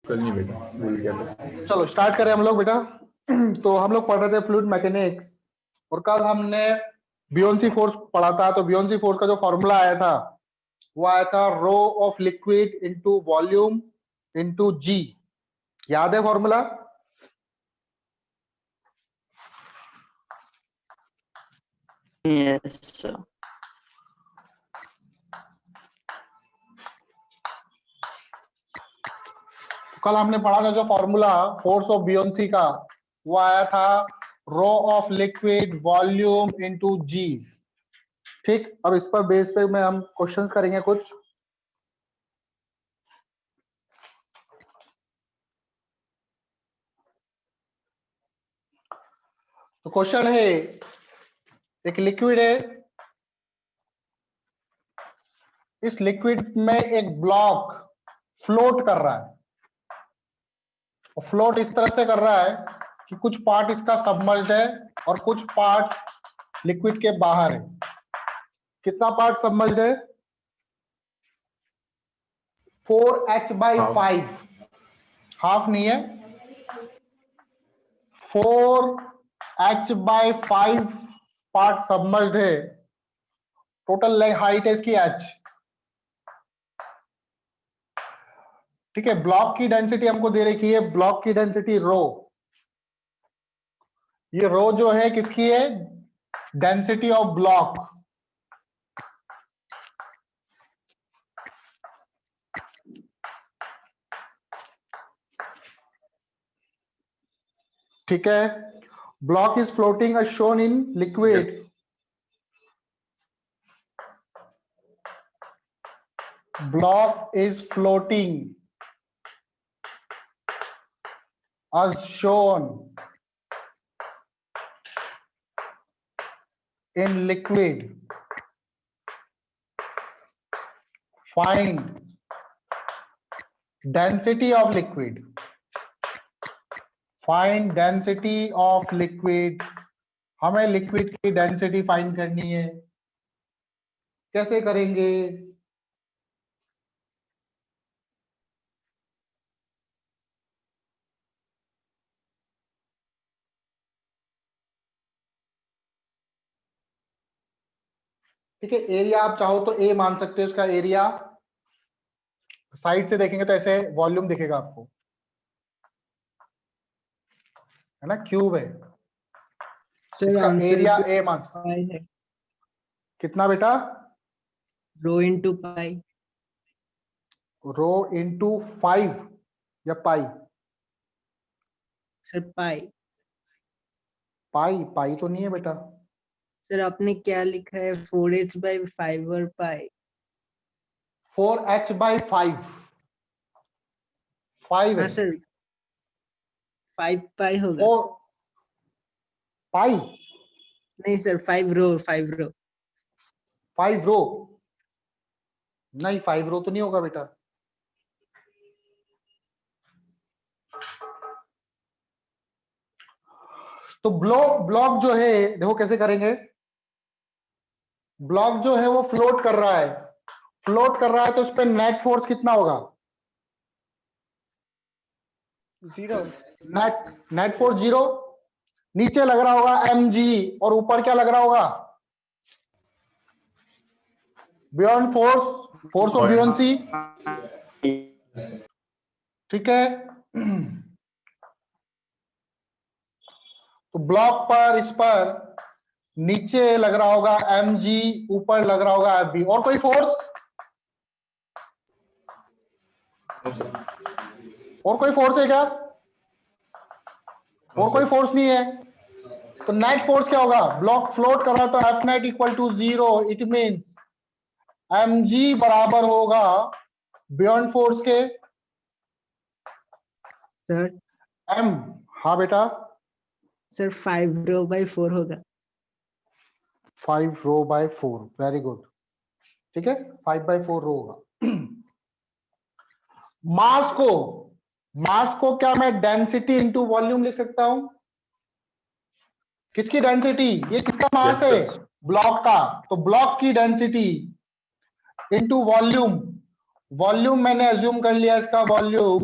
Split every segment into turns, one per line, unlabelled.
कल नहीं बेटा, भूल गया था।
चलो स्टार्ट करें हम लोग बेटा। तो हम लोग पढ़ रहे थे फ्लूइड मैकेनिक्स और कल हमने बियोंसी फोर्स पढ़ा था। तो बियोंसी फोर्स का जो फॉर्मूला आया था वो आया था rho of liquid into volume into G. याद है फॉर्मूला?
Yes sir.
कल हमने पढ़ा था जो फॉर्मूला फोर्स ऑफ बियोंसी का, वो आया था rho of liquid volume into G. ठीक, अब इस पर बेस पे में हम क्वेश्चंस करेंगे कुछ। तो क्वेश्चन है, एक लिक्विड है, इस लिक्विड में एक ब्लॉक फ्लोट कर रहा है। फ्लोट इस तरह से कर रहा है कि कुछ पार्ट इसका सबमर्ज्ड है और कुछ पार्ट लिक्विड के बाहर है। कितना पार्ट सबमर्ज्ड है? 4h/5। हाफ नहीं है, 4h/5 पार्ट सबमर्ज्ड है। टोटल हाइट है इसकी h। ठीक है, ब्लॉक की डेंसिटी हमको दे रखी है, ब्लॉक की डेंसिटी रो। ये रो जो है किसकी है? Density of block. ठीक है, block is floating as shown in liquid. Block is floating as shown in liquid. Find density of liquid. Find density of liquid. हमें लिक्विड की डेंसिटी फाइंड करनी है। कैसे करेंगे? ठीक है, एरिया आप चाहो तो ए मान सकते हो, इसका एरिया। साइड से देखेंगे तो ऐसे वॉल्यूम दिखेगा आपको, है ना, क्यूब है।
सर
इसका
आंसर
एरिया ए मान।
पाई है।
कितना बेटा?
Rho into pi.
Rho into 5 या पाई?
सर पाई।
पाई पाई तो नहीं है बेटा।
सर आपने क्या लिखा है? 4h/5 और पाई।
4h/5 5
हाँ
है।
सर 5 पाई होगा।
4 पाई
नहीं सर 5 रो 5 रो।
5 रो नहीं, 5 रो तो नहीं होगा बेटा। तो ब्लॉक जो है, देखो कैसे करेंगे। ब्लॉक जो है वो फ्लोट कर रहा है, फ्लोट कर रहा है, तो उस पर नेट फोर्स कितना होगा?
0।
Net force 0। नीचे लग रहा होगा mg और ऊपर क्या लग रहा होगा? Buoyant force, force of buoyancy. ठीक है, तो ब्लॉक पर, इस पर नीचे लग रहा होगा mg, ऊपर लग रहा होगा fb। और कोई फोर्स? और कोई फोर्स है क्या? और कोई फोर्स नहीं है, तो नेट फोर्स क्या होगा? ब्लॉक फ्लोट कर रहा है तो f net equal to 0। It means mg बराबर होगा बियॉन्ड फोर्स के
सर
m। हाँ बेटा,
सर 5 रो/4 होगा।
5 रो/4। Very good. ठीक है, 5/4 रो होगा। मास को क्या मैं डेंसिटी इंटू वॉल्यूम लिख सकता हूं? किसकी डेंसिटी? ये किसका मास
Yes,
है?
sir.
ब्लॉक का। तो ब्लॉक की डेंसिटी इंटू वॉल्यूम। वॉल्यूम मैंने अज्यूम कर लिया, इसका वॉल्यूम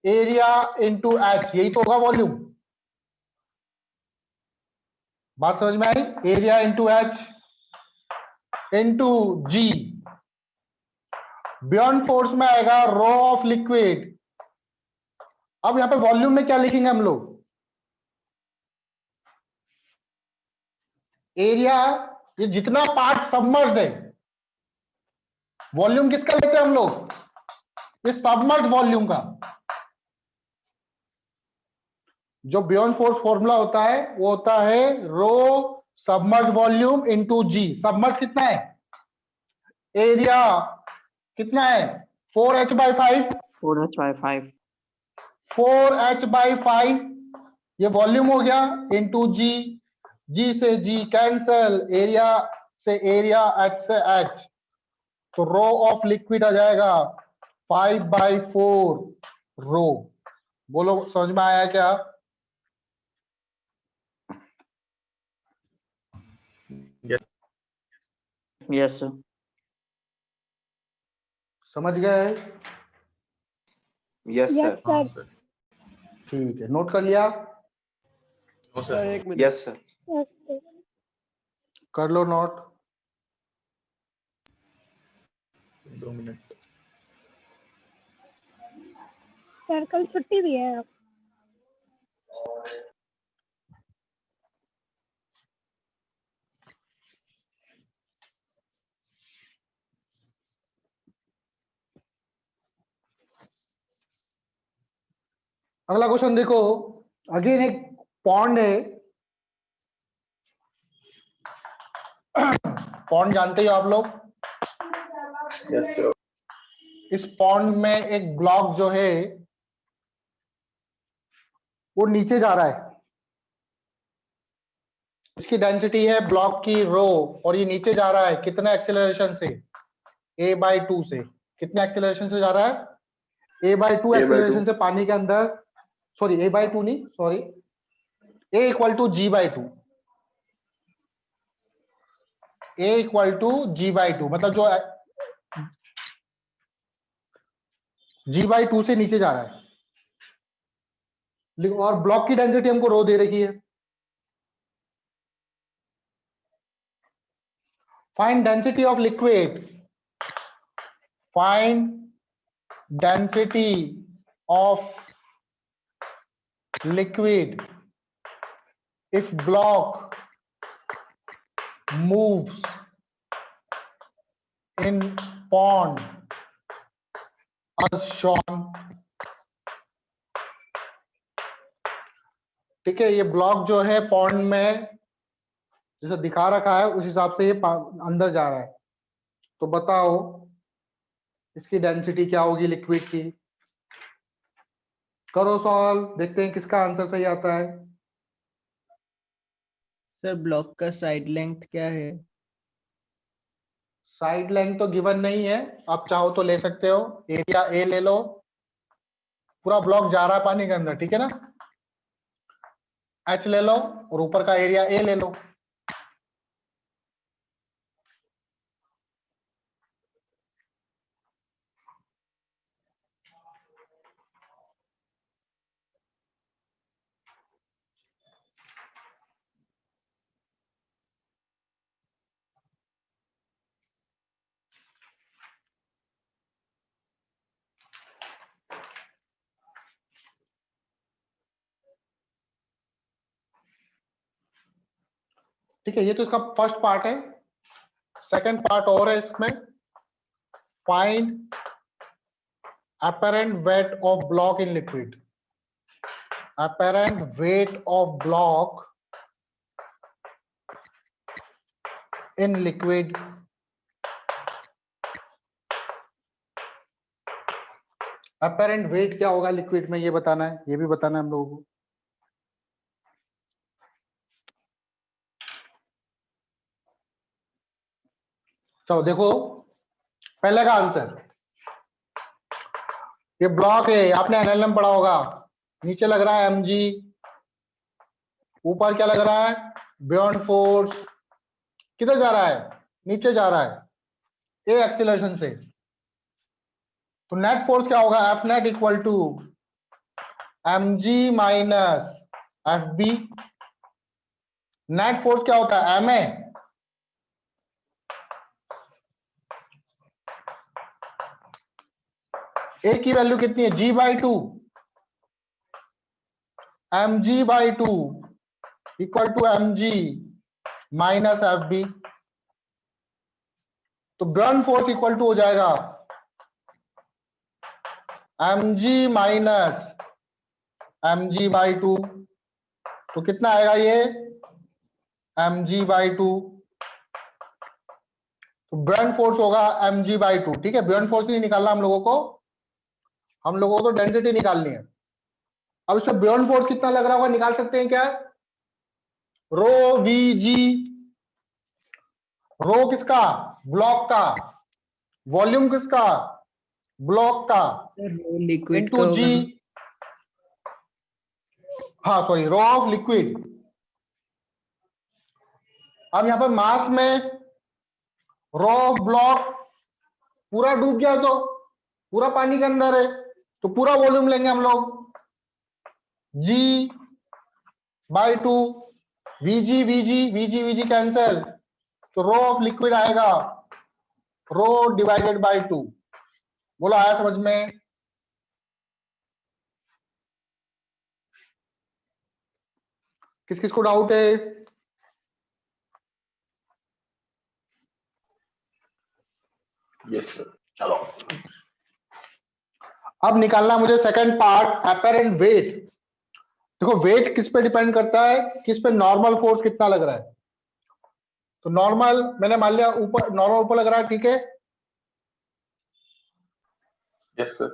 एरिया इंटू एच, यही तो होगा वॉल्यूम। बात समझ में आई? एरिया इंटू एच इंटू जी। बियॉन्ड फोर्स में आएगा रो ऑफ लिक्विड। अब यहां पे वॉल्यूम में क्या लिखेंगे हम लोग? एरिया, ये जितना पार्ट सबमर्ज्ड है, वॉल्यूम किसका लेते हैं हम लोग? ये सबमर्ज्ड वॉल्यूम का। जो बियॉन्ड फोर्स फॉर्मूला होता है वो होता है रो सबमर्ज्ड वॉल्यूम इनटू जी। सबमर्ज कितना है? एरिया कितना है? 4h/5।
4h/5
4h/5 ये वॉल्यूम हो गया, इंटू जी। जी से जी कैंसल, एरिया से एरिया, एच से एच, तो रो ऑफ लिक्विड आ जाएगा 5/4 रो। बोलो समझ में आया क्या?
Yes sir.
समझ गए?
Yes sir.
ठीक है, नोट कर लिया?
सर एक मिनट।
Yes sir.
कर लो नोट।
2 मिनट।
सर कल छुट्टी भी है।
अगला क्वेश्चन देखो, अगेन एक पॉन्ड है। पॉन्ड जानते हो आप लोग?
Yes sir.
इस पॉन्ड में एक ब्लॉक जो है वो नीचे जा रहा है। इसकी डेंसिटी है ब्लॉक की रो, और ये नीचे जा रहा है कितने एक्सेलरेशन से? a/2 से। कितने एक्सेलरेशन से जा रहा है? a/2 एक्सेलरेशन से पानी के अंदर, सॉरी a/2 नहीं, sorry, a = g/2। a = g/2 मतलब जो g/2 से नीचे जा रहा है। और ब्लॉक की डेंसिटी हमको रो दे रखी है। Find density of liquid, find density of liquid if block moves in pond as shown। ठीक है, ये ब्लॉक जो है पॉन्ड में जैसे दिखा रखा है उस हिसाब से ये अंदर जा रहा है। तो बताओ इसकी डेंसिटी क्या होगी लिक्विड की? करो सॉल्व, देखते हैं किसका आंसर सही आता है।
सर ब्लॉक का साइड लेंथ क्या है?
साइड लेंथ तो गिवन नहीं है, आप चाहो तो ले सकते हो। एरिया ए ले लो, पूरा ब्लॉक जा रहा है पानी के अंदर, ठीक है ना? एच ले लो और ऊपर का एरिया ए ले लो। ठीक है, ये तो इसका फर्स्ट पार्ट है। सेकंड पार्ट और है इसमें, find apparent weight of block in liquid। apparent weight of block in liquid। apparent weight क्या होगा लिक्विड में, ये बताना है, ये भी बताना है हम लोगों को। चलो देखो पहले का आंसर, ये ब्लॉक है, आपने एनएलएम पढ़ा होगा। नीचे लग रहा है mg, ऊपर क्या लग रहा है? Beyond force. किधर जा रहा है? नीचे जा रहा है ए एक्सीलरेशन से। तो नेट फोर्स क्या होगा? F net = mg minus fb। Net force क्या होता है? ma। ए की वैल्यू कितनी है? g/2। mg/2 equal to mg minus fb। तो बर्न फोर्स इक्वल टू हो जाएगा mg माइनस mg/2। तो कितना आएगा ये? mg/2। तो बर्न फोर्स होगा mg/2। ठीक है, बर्न फोर्स नहीं निकालना हम लोगों को, हम लोगों को तो डेंसिटी निकालनी है। अब इसमें बर्न फोर्स कितना लग रहा होगा निकाल सकते हैं क्या? रो vg, रो किसका? ब्लॉक का। वॉल्यूम किसका? ब्लॉक का।
लिक्विड
इंटू
का
जी,
होगा ना?
हाँ सॉरी, रो ऑफ लिक्विड। अब यहां पर मास में रो ऑफ ब्लॉक पूरा डूब गया तो पूरा पानी के अंदर है, तो पूरा वॉल्यूम लेंगे हम लोग g/2। vg vg vg vg cancel, तो रो ऑफ लिक्विड आएगा रो डिवाइडेड बाय 2। बोलो आया समझ में? किस किस को डाउट है?
Yes sir. चलो
अब निकालना मुझे सेकंड पार्ट, अपेरेंट वेट। देखो वेट किस पे डिपेंड करता है? किस पे नॉर्मल फोर्स कितना लग रहा है। तो नॉर्मल मैंने मान लिया ऊपर, नॉर्मल ऊपर लग रहा है, ठीक है।
Yes sir.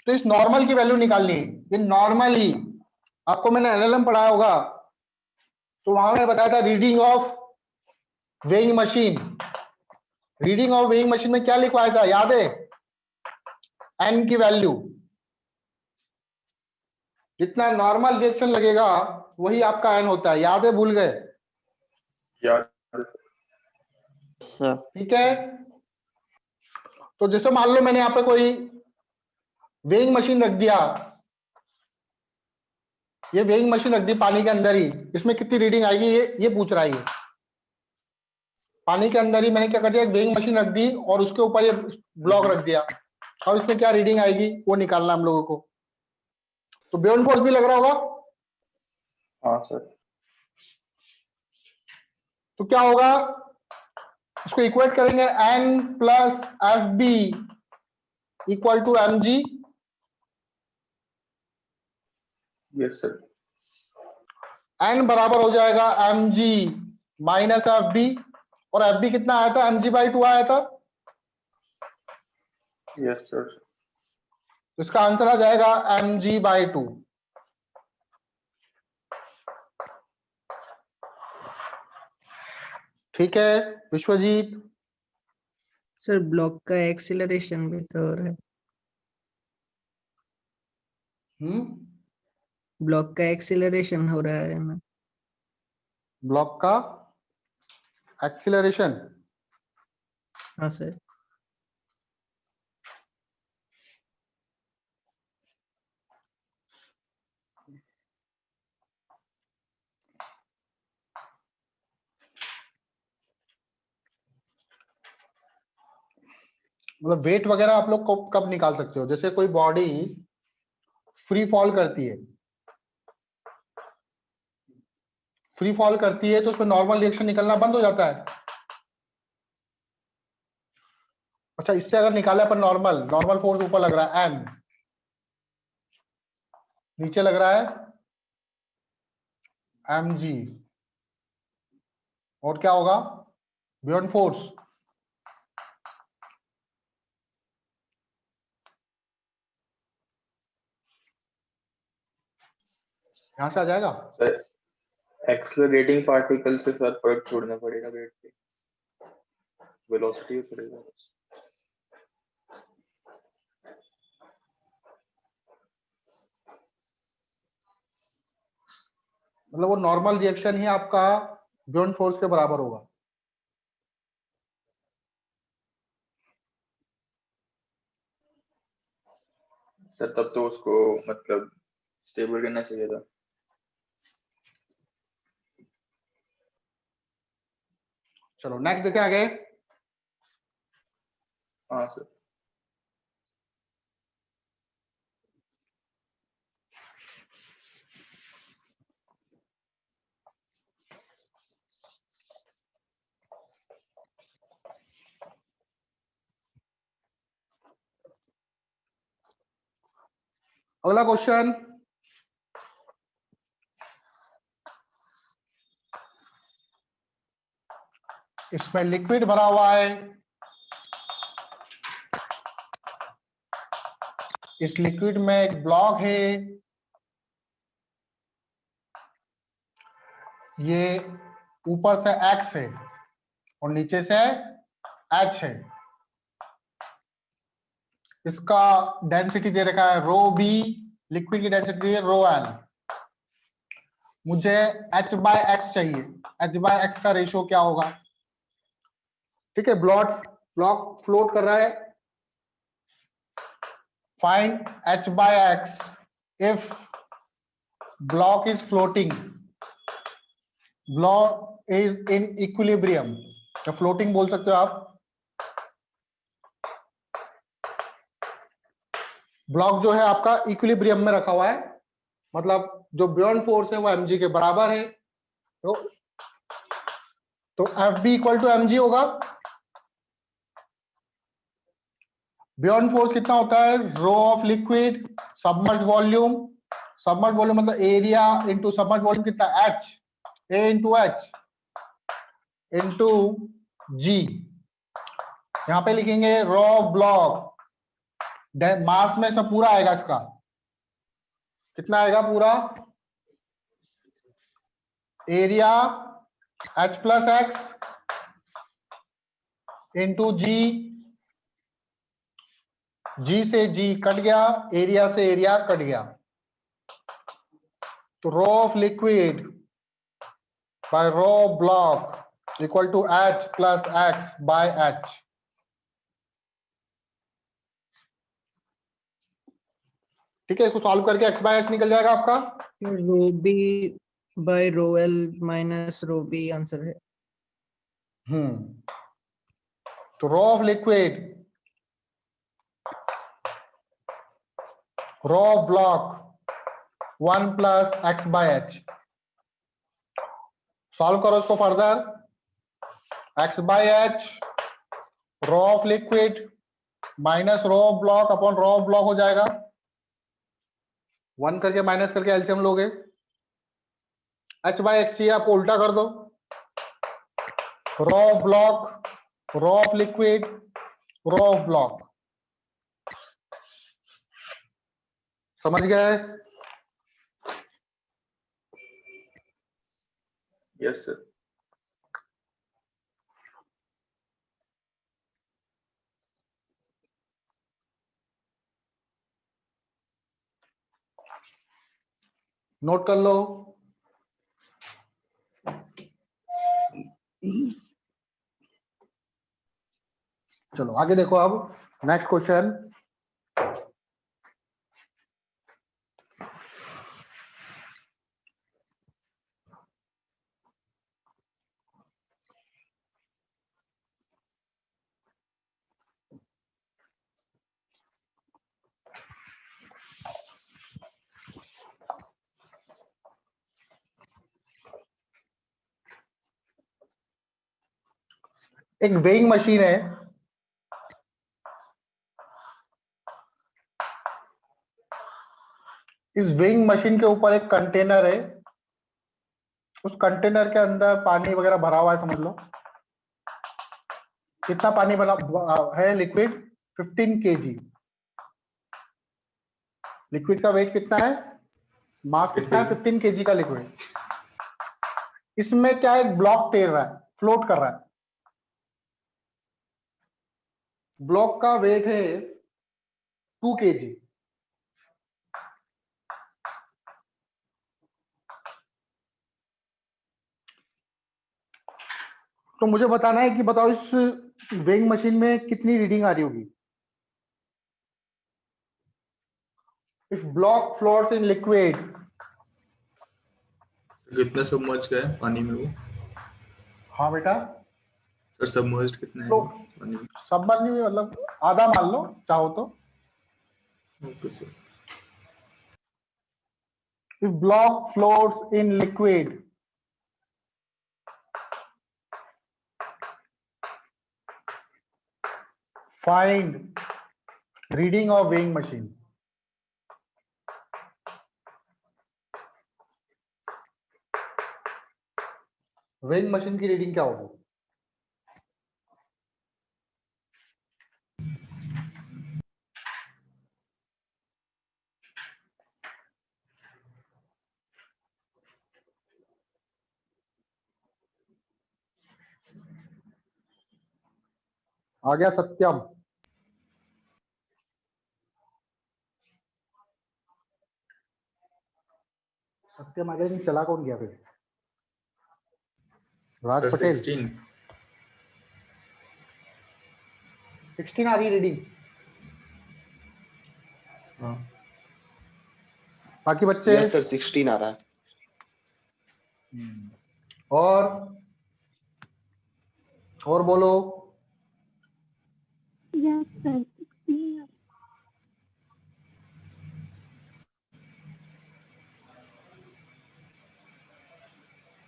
तो इस नॉर्मल की वैल्यू निकालनी है। ये नॉर्मल ही आपको मैंने एनएलएम पढ़ाया होगा, तो वहां मैंने बताया था reading of weighing machine. Reading of weighing machine में क्या लिखवाया था याद है? एन की वैल्यू। जितना नॉर्मल रिएक्शन लगेगा वही आपका एन होता है, याद है? भूल गए?
याद।
sir,
ठीक है। तो जैसे मान लो मैंने यहाँ पे कोई वेइंग मशीन रख दिया, ये वेइंग मशीन रख दी पानी के अंदर ही, इसमें कितनी रीडिंग आएगी ये पूछ रहा है। ये पानी के अंदर ही मैंने क्या कर दिया, एक वेइंग मशीन रख दी और उसके ऊपर ये ब्लॉक रख दिया। अब इसमें क्या रीडिंग आएगी वो निकालना हम लोगों को। तो ब्योन फोर्स भी लग रहा होगा,
हाँ सर।
तो क्या होगा? इसको इक्वेट करेंगे n plus f b equal to m g.
Yes sir.
N बराबर हो जाएगा m g minus f b, और एफ बी कितना आया था? mg/2 आया था।
Yes sir.
तो इसका आंसर आ जाएगा mg/2। ठीक है विश्वजीत?
सर ब्लॉक का एक्सीलरेशन भी तो हो रहा है। ब्लॉक का एक्सीलरेशन हो रहा है ना?
ब्लॉक का एक्सीलरेशन?
हाँ सर।
मतलब वेट वगैरह आप लोग कब निकाल सकते हो? जैसे कोई बॉडी फ्री फॉल करती है, फ्री फॉल करती है तो उसमें नॉर्मल रिएक्शन निकलना बंद हो जाता है। अच्छा, इससे अगर निकाले अपन नॉर्मल, नॉर्मल फोर्स ऊपर लग रहा है एन, नीचे लग रहा है एम जी, और क्या होगा? Buoyant force. यहां से आ जाएगा।
सर एक्सलरेटिंग पार्टिकल से सर फर्क छोड़ना पड़ेगा वेट पे, वेलोसिटी पड़ेगा।
मतलब वो नॉर्मल रिएक्शन ही आपका बियॉन्ड फोर्स के बराबर होगा।
सर तब तो उसको मतलब स्टेबल करना चाहिए था।
चलो नेक्स्ट देखें आगे।
हाँ सर।
अगला क्वेश्चन, इसमें लिक्विड भरा हुआ है, इस लिक्विड में एक ब्लॉक है, ये ऊपर से x है और नीचे से h है, इसका डेंसिटी दे रखा है रो बी, लिक्विड की डेंसिटी है रो एल। मुझे h बाय एक्स चाहिए, h बाय एक्स का रेशियो क्या होगा? ठीक है, ब्लॉक फ्लोट कर रहा है, find h by x if block is floating, block is in equilibrium, या फ्लोटिंग बोल सकते हो आप। ब्लॉक जो है आपका इक्विलिब्रियम में रखा हुआ है, मतलब जो बियॉन्ड फोर्स है वो mg के बराबर है, तो FB इक्वल टू mg होगा। बियॉन्ड फोर्स कितना होता है? Rho of liquid submerge volume, submerge volume मतलब एरिया इंटू सबमर्ज वॉल्यूम कितना, h, a into h into g। यहां पे लिखेंगे रो ब्लॉक, मास में इसमें पूरा आएगा, इसका कितना आएगा पूरा, area h plus X into G, G से जी कट गया, एरिया से एरिया कट गया, तो rho of liquid by rho block equal to h plus X by h। ठीक है, इसको सॉल्व करके x बाय h निकल जाएगा आपका।
Rho B by rho L minus rho B answer है।
तो rho of liquid rho block 1 plus X by H. Solve करो इसको further, X by H rho of liquid minus rho block upon rho block हो जाएगा, 1 करके minus करके LCM लोगे, H bye x चाहिए आपको, उल्टा कर दो, rho block rho of liquid rho of block. समझ गए?
Yes sir.
नोट कर लो। चलो आगे देखो, अब नेक्स्ट क्वेश्चन, एक वेइंग मशीन है, इस वेइंग मशीन के ऊपर एक कंटेनर है, उस कंटेनर के अंदर पानी वगैरह भरा हुआ है, समझ लो। कितना पानी भरा है? Liquid 15 kg। लिक्विड का वेट कितना है? मास कितना है? 15 kg का लिक्विड। इसमें क्या एक ब्लॉक तैर रहा है, फ्लोट कर रहा है। ब्लॉक का वेट है 2 kg। तो मुझे बताना है कि बताओ इस वेइंग मशीन में कितनी रीडिंग आ रही होगी। If block floats in liquid,
कितना सबमर्ज का है पानी में वो?
हाँ बेटा,
सर सबमर्ज्ड कितना है
तो
वो पानी में?
सब बात नहीं, मतलब आधा मान लो चाहो तो।
Okay sir.
If block floats in liquid, find reading of weighing machine. Weighing machine की रीडिंग क्या होगी? आ गया सत्यम। सत्यम आ गया, नहीं चला कौन गया फिर? राज
सर
पटेल।
16।
16 आ रही रीडिंग।
हाँ
बाकी बच्चे?
यस सर 16 आ रहा है।
और बोलो।
यस सर 16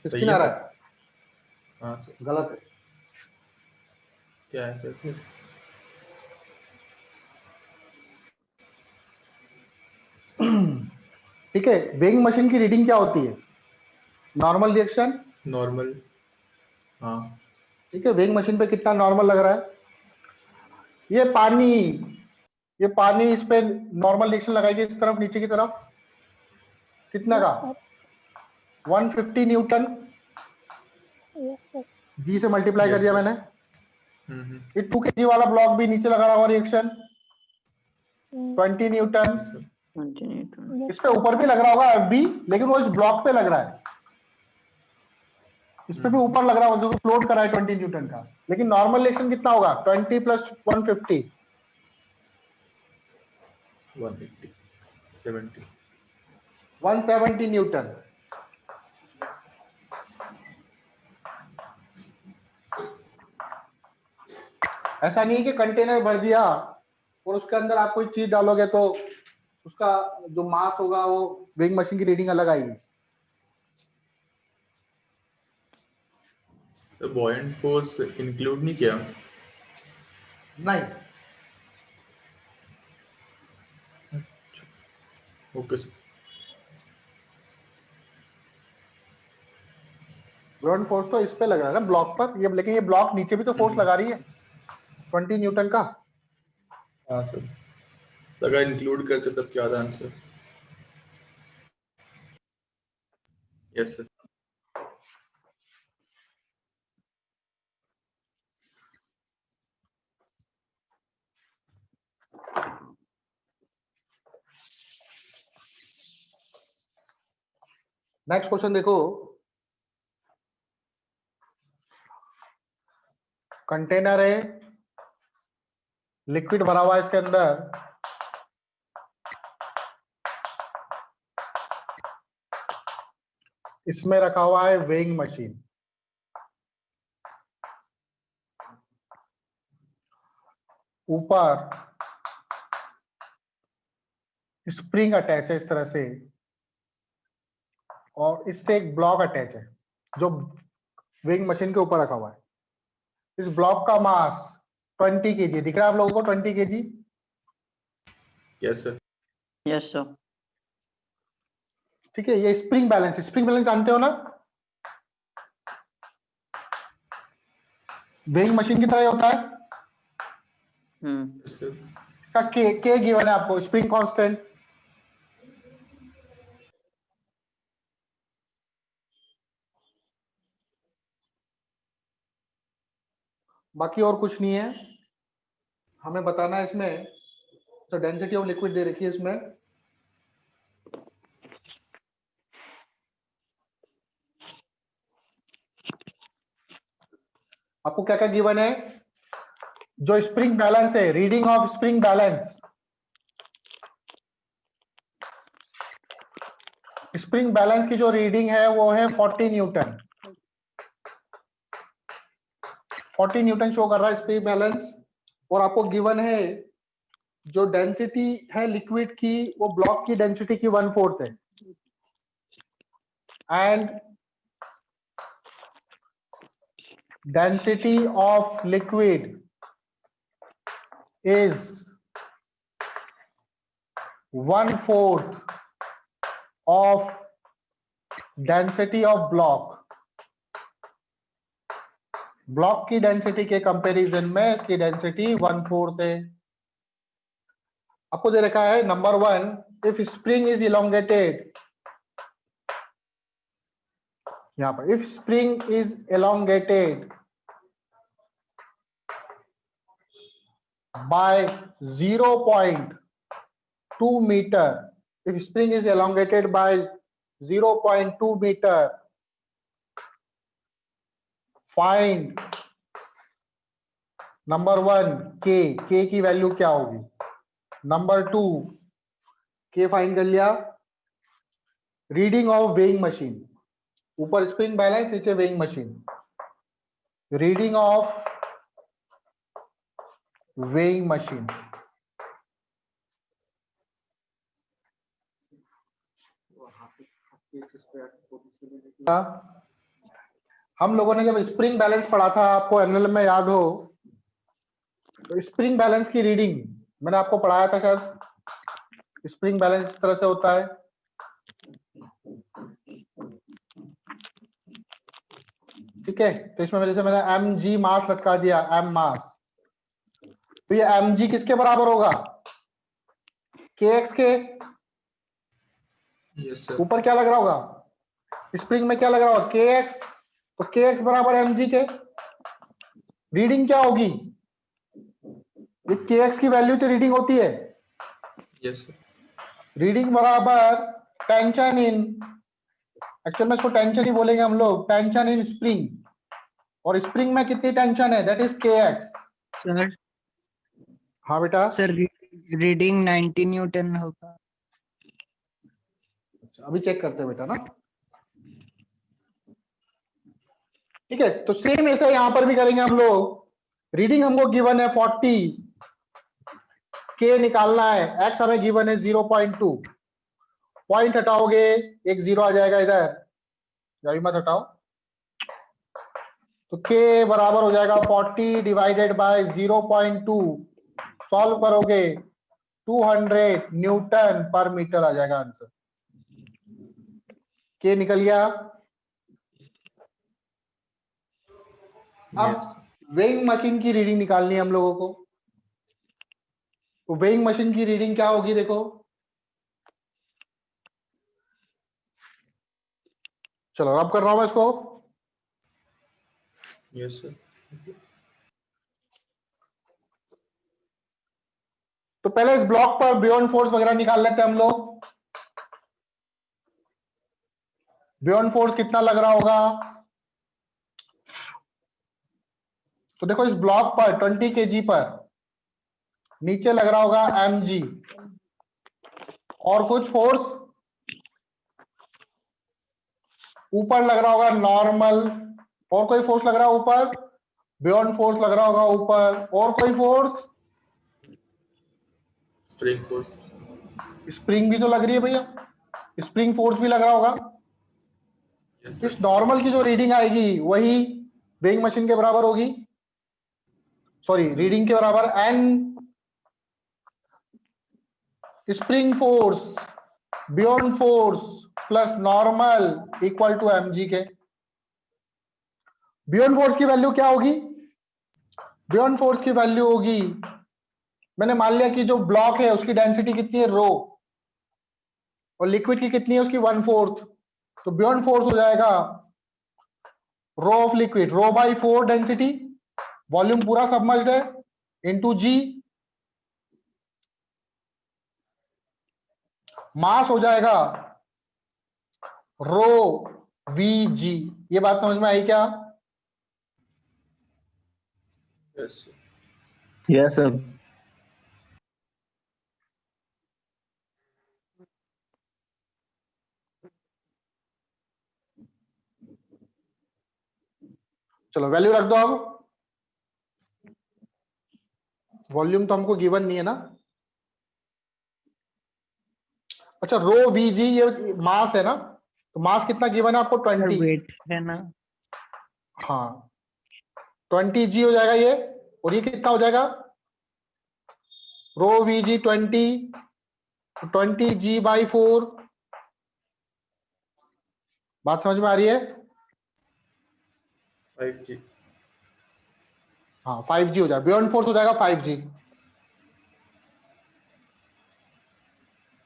सही
16
है
आ रहा
सर।
है?
हाँ सर।
गलत है।
क्या है सर फिर?
ठीक है, वेइंग मशीन की रीडिंग क्या होती है? Normal reaction.
नॉर्मल। हाँ
ठीक है, वेइंग मशीन पे कितना नॉर्मल लग रहा है? ये पानी इस पे नॉर्मल रिएक्शन लगाएगी इस तरफ नीचे की तरफ, कितना का? 150 न्यूटन।
यस सर
जी से मल्टीप्लाई कर
Yes,
दिया
sir.
मैंने।
हम्म।
ये 2 kg वाला ब्लॉक भी नीचे लगा रहा हुआ reaction, 20 Newton.
Yes, sir.
Yes
इस पे ऊपर भी लग रहा होगा अभी, लेकिन वो इस ब्लॉक पे लग रहा है। इस पे भी ऊपर लग रहा होगा जो फ्लोट कर रहा है 20 न्यूटन का, लेकिन नॉर्मल रिएक्शन कितना होगा? 20 प्लस 150,
180, 70।
170 न्यूटन। ऐसा नहीं है कि कंटेनर भर दिया और उसके अंदर आप कोई चीज डालोगे तो उसका जो मास होगा वो वेइंग मशीन की रीडिंग अलग आएगी।
तो बॉयंट फोर्स इंक्लूड नहीं किया?
नहीं,
ओके सर।
ग्राउंड फोर्स तो इस पे लग रहा है ना ब्लॉक पर, ये लेकिन ये ब्लॉक नीचे भी तो फोर्स लगा रही है 20 न्यूटन का।
हाँ सर, अगर इंक्लूड करते तब क्या था answer? Yes sir.
Next question देखो, कंटेनर है, लिक्विड भरा हुआ है इसके अंदर, इसमें रखा हुआ है वेइंग मशीन। ऊपर स्प्रिंग अटैच है इस तरह से, और इससे एक ब्लॉक अटैच है जो वेइंग मशीन के ऊपर रखा हुआ है। इस ब्लॉक का मास 20 kg दिख रहा है आप लोगों को? 20 kg।
Yes sir.
Yes sir.
ठीक है, ये स्प्रिंग बैलेंस, स्प्रिंग बैलेंस जानते हो ना? वेइंग मशीन की तरह ही होता है।
Yes sir.
इसका के गिवन है आपको, स्प्रिंग कांस्टेंट। बाकी और कुछ नहीं है, हमें बताना है इसमें तो डेंसिटी ऑफ लिक्विड दे रखी है इसमें। आपको क्या क्या गिवन है? जो स्प्रिंग बैलेंस है, reading of spring balance, spring balance की जो रीडिंग है वो है 40 न्यूटन। 40 न्यूटन शो कर रहा है स्प्रिंग बैलेंस, और आपको गिवन है जो डेंसिटी है लिक्विड की वो ब्लॉक की डेंसिटी की 1/4 है, and density of liquid is 1/4 of density of block. Block की डेंसिटी के कंपैरिजन में इसकी डेंसिटी 1/4 है। आपको दे रखा है number 1, if spring is elongated, यहां पर if spring is elongated by 0.2 meter, if spring is elongated by 0.2 meter, find number 1 के की वैल्यू क्या होगी। नंबर 2 के फाइंड कर लिया। रीडिंग ऑफ वेइंग मशीन, ऊपर स्प्रिंग बैलेंस नीचे weighing machine. Reading of weighing machine, हम लोगों ने जब स्प्रिंग बैलेंस पढ़ा था, आपको एनएल में याद हो, तो स्प्रिंग बैलेंस की रीडिंग मैंने आपको पढ़ाया था शायद। स्प्रिंग बैलेंस इस तरह से होता है, ठीक है। तो इसमें जैसे मैंने एम जी मास लटका दिया, एम मास, तो ये एम जी किसके बराबर होगा, के एक्स के।
Yes sir.
ऊपर क्या लग रहा होगा, स्प्रिंग में क्या लग रहा होगा, के एक्स, तो के एक्स बराबर एम जी के। रीडिंग क्या होगी, ये के एक्स की वैल्यू तो रीडिंग होती है,
यस सर।
रीडिंग बराबर टेंशन इन, एक्चुअल में इसको टेंशन ही बोलेंगे हम लोग, टेंशन इन स्प्रिंग, और स्प्रिंग में कितनी टेंशन है, दैट इज के एक्स।
सर
हाँ बेटा,
सर रीडिंग 90 न्यूटन होगा।
अभी चेक करते हैं बेटा ना, ठीक है। तो सेम ऐसा यहां पर भी करेंगे हम लोग। रीडिंग हमको गिवन है 40, के निकालना है, एक्स हमें गिवन है 0.2, पॉइंट हटाओगे एक जीरो आ जाएगा इधर, यही मत हटाओ, तो के बराबर हो जाएगा 40 डिवाइडेड बाय 0.2, सॉल्व करोगे 200 न्यूटन पर मीटर आ जाएगा आंसर। के निकल गया। अब वेइंग मशीन की रीडिंग निकालनी है हम लोगों को, तो वेइंग मशीन की रीडिंग क्या होगी, देखो चलो अब कर रहा हूं मैं इसको।
Yes sir.
तो पहले इस ब्लॉक पर बियॉन्ड फोर्स वगैरह निकाल लेते हैं हम लोग। बियॉन्ड फोर्स कितना लग रहा होगा, तो देखो इस ब्लॉक पर 20 kg पर नीचे लग रहा होगा mg, और कुछ फोर्स ऊपर लग रहा होगा नॉर्मल, और कोई फोर्स लग रहा है ऊपर, बियॉन्ड फोर्स लग रहा होगा ऊपर, और कोई फोर्स,
स्प्रिंग फोर्स।
स्प्रिंग भी तो लग रही है भैया, स्प्रिंग फोर्स भी लग रहा होगा।
यस
इस
सर।
नॉर्मल की जो रीडिंग आएगी वही वेइंग मशीन के बराबर होगी, सॉरी रीडिंग के बराबर, and spring force buoyant force plus normal equal to mg के। बियॉन्ड फोर्स की वैल्यू क्या होगी, बियॉन्ड फोर्स की वैल्यू होगी, मैंने मान लिया कि जो ब्लॉक है उसकी डेंसिटी कितनी है रो, और लिक्विड की कितनी है उसकी 1/4, तो बियॉन्ड फोर्स हो जाएगा rho of liquid, rho by 4 density, volume पूरा सबमर्ज्ड है, इनटू जी, मास हो जाएगा रो वी जी। ये बात समझ में आई क्या,
यस सर।
Yes sir.
चलो वैल्यू रख दो अब। वॉल्यूम तो हमको गिवन नहीं है ना। अच्छा रो वीजी ये मास है ना, तो मास कितना गिवन है आपको?
सर
20।
वेट है ना?
हाँ 20 g हो जाएगा ये, और ये कितना हो जाएगा? रो वीजी 20g/4। बात समझ में आ रही है?
5G।
हाँ 5g हो जाएगा, बियॉन्ड फोर्स हो जाएगा 5g।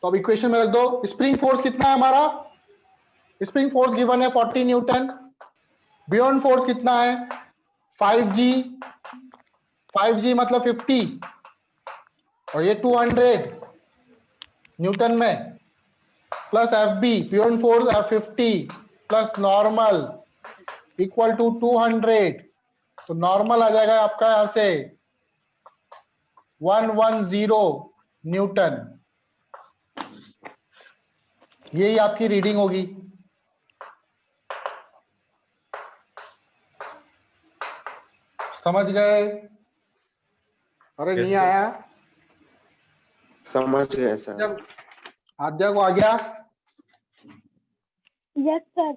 तो अब इक्वेशन में रख दो। स्प्रिंग फोर्स कितना है हमारा? स्प्रिंग फोर्स गिवन है 40 न्यूटन। बियॉन्ड फोर्स कितना है? 5g। 5g मतलब 50, और ये 200 न्यूटन में, plus f b buoyant force F50 plus normal equal to 200। तो नॉर्मल आ जाएगा आपका यहां से 110 न्यूटन। यही आपकी रीडिंग होगी। समझ गए? अरे
Yes,
नहीं
sir.
आया?
समझ गए सर।
जब आद्या को आ गया?
Yes sir.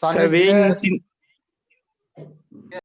Sannidhya?
Surveying machine